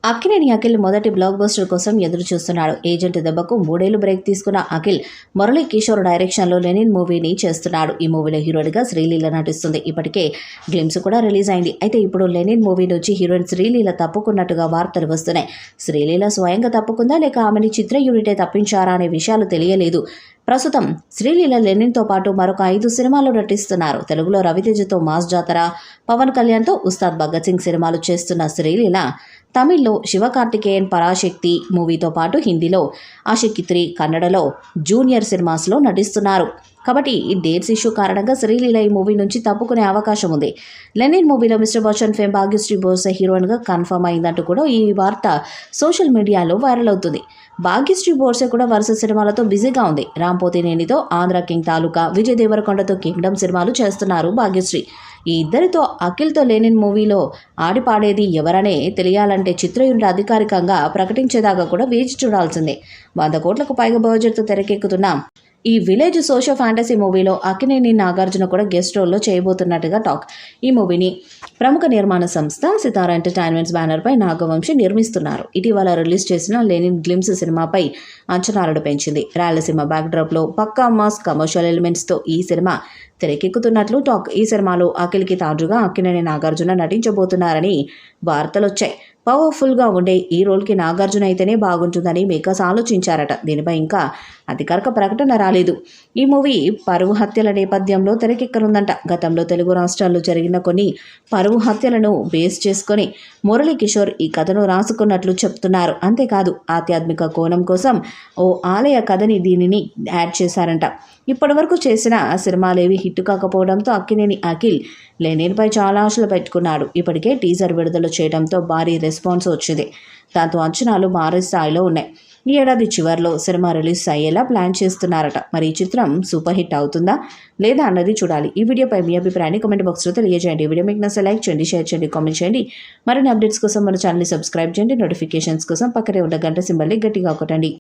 అక్కినేని అఖిల్ మొదటి block buster కోసం ఎదురు చూస్తున్నాడు. ఏజెంట్ దెబ్బకు 3 ఏళ్లు బ్రేక్ తీసుకున్న అఖిల్ మురళీ కిషోర్ డైరెక్షన్లో లెనిన్ మూవీని చేస్తున్నాడు. ఈ మూవీలో హీరోయిన్గా శ్రీలీల నటిస్తుంది. ఇప్పటికే గ్లిమ్స్ కూడా రిలీజ్ అయింది. అయితే ఇప్పుడు లెనిన్ మూవీ నుంచి హీరోయిన్ శ్రీలీల తప్పుకున్నట్టుగా వార్తలు వస్తున్నాయి. శ్రీలీల స్వయంగా తప్పుకుందా లేక ఆమెని చిత్ర యూనిటే తప్పించారా అనే విషయాలు తెలియలేదు. ప్రస్తుతం శ్రీలీల లెనిన్తో పాటు మరొక 5 సినిమాల్లో నటిస్తున్నారు. తెలుగులో రవితేజతో మాస్ జాతర, పవన్ కళ్యాణ్తో ఉస్తాద్ భగత్ సింగ్ సినిమాలు చేస్తున్న శ్రీలీల తమిళ్లో శివకార్తికేయన్ పరాశక్తి మూవీతో పాటు హిందీలో ఆషికి 3, కన్నడలో జూనియర్ సినిమాస్లో నటిస్తున్నారు. కాబట్టి ఈ డేట్స్ ఇష్యూ కారణంగా శ్రీలీల ఈ మూవీ నుంచి తప్పుకునే అవకాశం ఉంది. లెనిన్ మూవీలో మిస్టర్ బచ్చన్ ఫేమ్ భాగ్యశ్రీ బోర్సే హీరోయిన్గా కన్ఫర్మ్ అయిందంటూ కూడా ఈ వార్త సోషల్ మీడియాలో వైరల్ అవుతుంది. భాగ్యశ్రీ బోర్సే కూడా వరుస సినిమాలతో బిజీగా ఉంది. రాంపోతినేనితో ఆంధ్ర కింగ్ తాలూకా, విజయ్ దేవరకొండతో కింగ్డమ్ సినిమాలు చేస్తున్నారు భాగ్యశ్రీ. ఈ ఇద్దరితో అఖిల్తో లెనిన్ మూవీలో ఆడిపాడేది ఎవరనే తెలియాలంటే చిత్ర యూనిట్ అధికారికంగా ప్రకటించేదాకా కూడా వేచి చూడాల్సిందే. 100 కోట్లకు పైగా బడ్జెట్తో తెరకెక్కుతున్న ఈ విలేజ్ సోషల్ ఫ్యాంటసీ మూవీలో అక్కినేని నాగార్జున కూడా గెస్ట్ రోల్లో చేయబోతున్నట్టుగా టాక్. ఈ మూవీని ప్రముఖ నిర్మాణ సంస్థ సితారా ఎంటర్టైన్మెంట్స్ బ్యానర్పై నాగవంశి నిర్మిస్తున్నారు. ఇటీవల రిలీజ్ చేసిన లెనిన్ గ్లిమ్స్ సినిమాపై అంచనాలను పెంచింది. రాయలసీమ బ్యాక్డ్రాప్లో పక్కా మాస్ కమర్షియల్ ఎలిమెంట్స్తో ఈ సినిమా తెరకెక్కుతున్నట్లు టాక్. ఈ సినిమాలో అఖిల్కి తాజుగా అక్కినేని నాగార్జున నటించబోతున్నారని వార్తలొచ్చాయి. పవర్ఫుల్గా ఉండే ఈ రోల్కి నాగార్జున అయితేనే బాగుంటుందని మేకర్స్ ఆలోచించారట. దీనిపై ఇంకా అధికారిక ప్రకటన రాలేదు. ఈ మూవీ పరువు హత్యల నేపథ్యంలో తెరకెక్కనుందంట. గతంలో తెలుగు రాష్ట్రాల్లో జరిగిన కొన్ని పరువు హత్యలను బేస్ చేసుకొని మురళీ కిషోర్ ఈ కథను రాసుకున్నట్లు చెప్తున్నారు. అంతేకాదు ఆధ్యాత్మిక కోణం కోసం ఓ ఆలయ కథని దీనిని యాడ్ చేశారంట. ఇప్పటివరకు చేసిన సినిమాలేవి హిట్ కాకపోవడంతో అక్కినేని అఖిల్ లెనిన్పై చాలా ఆశలు పెట్టుకున్నాడు. ఇప్పటికే టీజర్ విడుదల చేయడంతో భారీ రెస్పాన్స్ వచ్చింది. దాంతో అంచనాలు భారీ స్థాయిలో ఉన్నాయి. ఈ ఏడాది చివరిలో సినిమా రిలీజ్ అయ్యేలా ప్లాన్ చేస్తున్నారట. మరి ఈ చిత్రం సూపర్ హిట్ అవుతుందా లేదా అన్నది చూడాలి. ఈ వీడియోపై మీ అభిప్రాయాన్ని కామెంట్ బాక్స్లో తెలియజేయండి. ఈ వీడియో మీకు నచ్చితే లైక్ చేయండి, షేర్ చేయండి, కామెంట్ చేయండి. మరిన్ని అప్డేట్స్ కోసం మన ఛానల్ని సబ్స్క్రైబ్ చేయండి. నోటిఫికేషన్స్ కోసం పక్కనే ఉన్న గంట సింబల్ని గట్టిగా కొట్టండి.